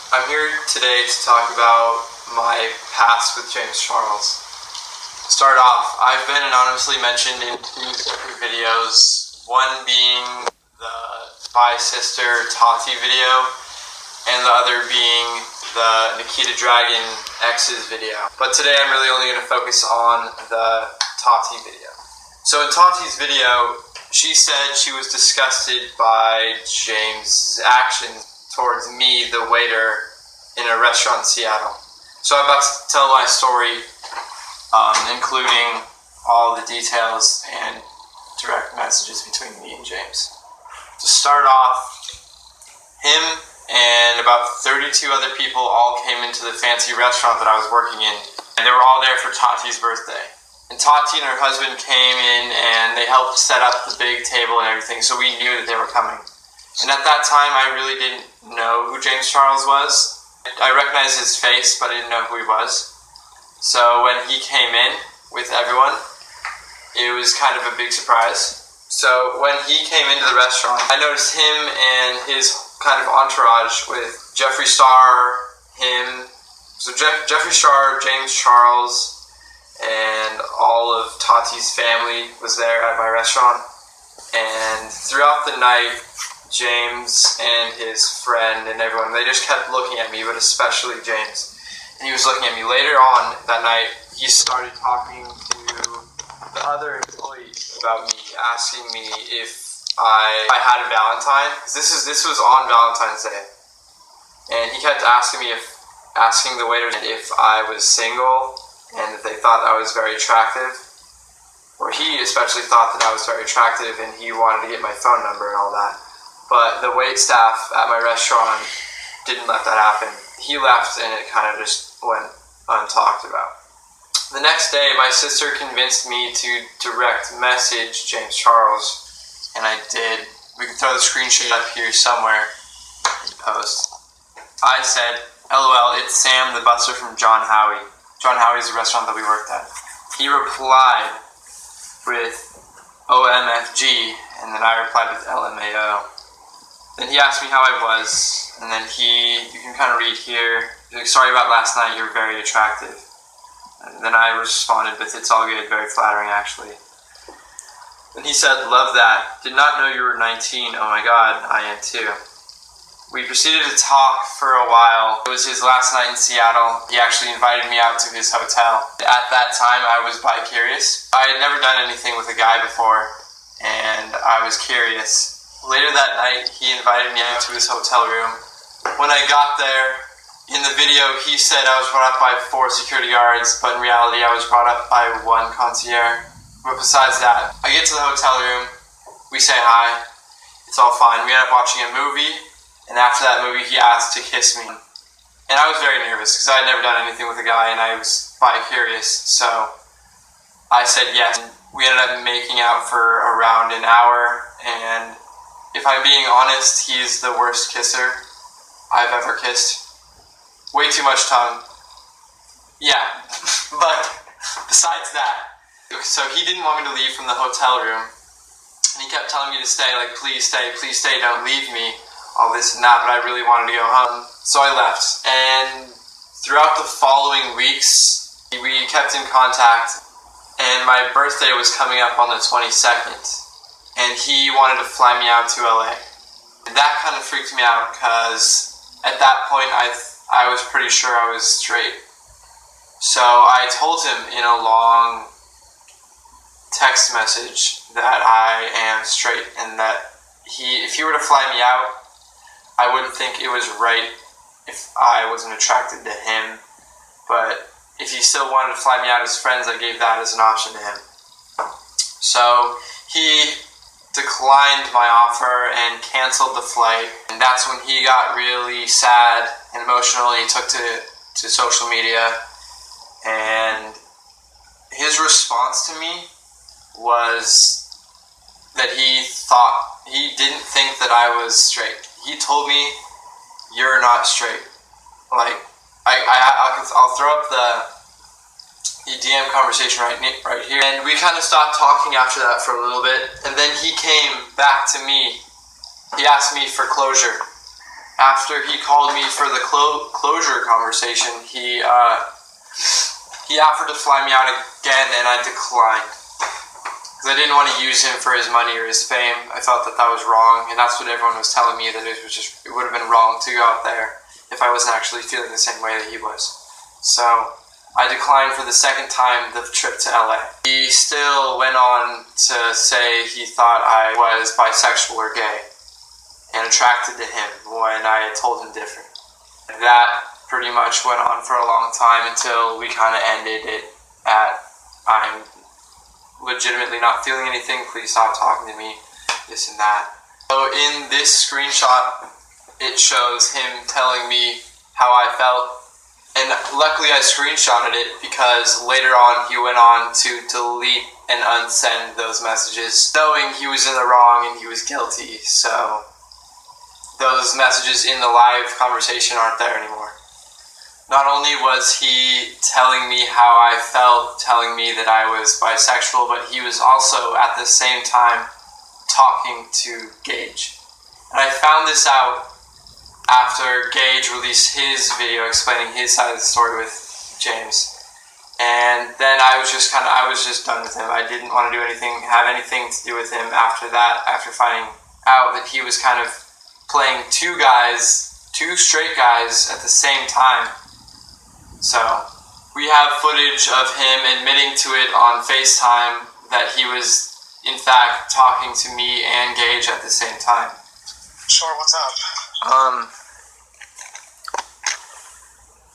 I'm here today to talk about my past with James Charles. To start off, I've been anonymously mentioned in two separate videos, one being the Bye Sister Tati video, and the other being the Nikita Dragon X's video. But today I'm really only going to focus on the Tati video. So in Tati's video, she said she was disgusted by James' actions towards me, the waiter, in a restaurant in Seattle. So I'm about to tell my story, including all the details and direct messages between me and James. To start off, him and about 32 other people all came into the fancy restaurant that I was working in, and they were all there for Tati's birthday. And Tati and her husband came in and they helped set up the big table and everything, so we knew that they were coming. And at that time, I really didn't know who James Charles was. I recognized his face, but I didn't know who he was. So when he came in with everyone, it was kind of a big surprise. So when he came into the restaurant, I noticed him and his kind of entourage with Jeffree Star, him, so Jeffree Star, James Charles, and all of Tati's family was there at my restaurant. And throughout the night, James and his friend and everyone, they just kept looking at me, but especially James. And he was looking at me. Later on that night, he started talking to the other employee about me, asking me if I had a Valentine. This was on Valentine's Day. And he kept asking the waiters if I was single and if they thought I was very attractive. Or he especially thought that I was very attractive and he wanted to get my phone number and all that. But the wait staff at my restaurant didn't let that happen. He left and it kind of just went untalked about. The next day, my sister convinced me to direct message James Charles, and I did. We can throw the screenshot up here somewhere in post. I said, LOL, it's Sam the busser from John Howie. John Howie is the restaurant that we worked at. He replied with OMFG, and then I replied with LMAO. Then he asked me how I was, and then you can kind of read here, like, sorry about last night, you're very attractive. And then I responded with, it's all good, very flattering actually. Then he said, love that, did not know you were 19, oh my god, I am too. We proceeded to talk for a while. It was his last night in Seattle. He actually invited me out to his hotel. At that time, I was bi-curious. I had never done anything with a guy before, and I was curious. Later that night, he invited me out to his hotel room. When I got there, in the video, he said I was brought up by 4 security guards, but in reality, I was brought up by 1 concierge. But besides that, I get to the hotel room, we say hi, it's all fine. We end up watching a movie, and after that movie, he asked to kiss me. And I was very nervous, because I had never done anything with a guy, and I was bi-curious, so I said yes. We ended up making out for around an hour, and if I'm being honest, he's the worst kisser I've ever kissed. Way too much tongue. Yeah, but besides that, so he didn't want me to leave from the hotel room, and he kept telling me to stay, like, please stay, don't leave me, all this and that, but I really wanted to go home, so I left. And throughout the following weeks, we kept in contact, and my birthday was coming up on the 22nd. And he wanted to fly me out to LA. And that kind of freaked me out because at that point I was pretty sure I was straight. So I told him in a long text message that I am straight and that if he were to fly me out, I wouldn't think it was right if I wasn't attracted to him. But if he still wanted to fly me out as friends, I gave that as an option to him. So he declined my offer and canceled the flight, and that's when he got really sad and emotional. He took to social media, and his response to me was that he didn't think that I was straight. He told me, you're not straight. Like, I'll throw up the DM conversation right here. And we kind of stopped talking after that for a little bit. And then he came back to me. He asked me for closure. after he called me for the closure conversation, he offered to fly me out again, and I declined. Because I didn't want to use him for his money or his fame. I thought that was wrong, and that's what everyone was telling me, that it would have been wrong to go out there if I wasn't actually feeling the same way that he was. So I declined for the second time the trip to LA. He still went on to say he thought I was bisexual or gay and attracted to him when I had told him different. That pretty much went on for a long time until we kind of ended it at, I'm legitimately not feeling anything, please stop talking to me, this and that. So in this screenshot, it shows him telling me how I felt, and luckily I screenshotted it because later on he went on to delete and unsend those messages, knowing he was in the wrong and he was guilty. So those messages in the live conversation aren't there anymore. Not only was he telling me how I felt, telling me that I was bisexual, but he was also at the same time talking to Gage. And I found this out after Gage released his video explaining his side of the story with James. And then I was just done with him. I didn't want to have anything to do with him after that, after finding out that he was kind of playing two straight guys at the same time. So we have footage of him admitting to it on FaceTime that he was in fact talking to me and Gage at the same time. Sure, what's up?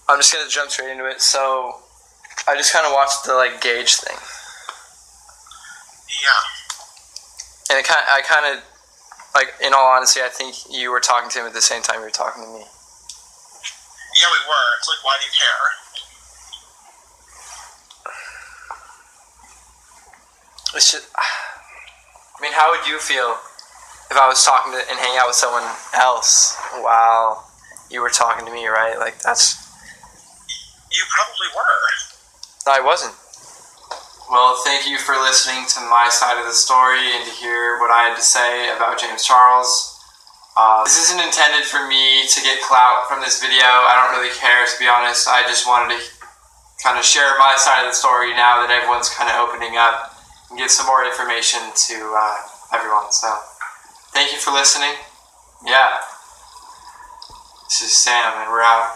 I'm just gonna jump straight into it. So I just kind of watched the Gage thing. Yeah. And I kind of in all honesty, I think you were talking to him at the same time you were talking to me. Yeah, we were. It's why do you care? It's just, how would you feel if I was talking to and hanging out with someone else while you were talking to me, right? You probably were. I wasn't. Well, thank you for listening to my side of the story and to hear what I had to say about James Charles. This isn't intended for me to get clout from this video. I don't really care, to be honest. I just wanted to kind of share my side of the story now that everyone's kind of opening up and give some more information to everyone. So, thank you for listening. Yeah. This is Sam, and we're out.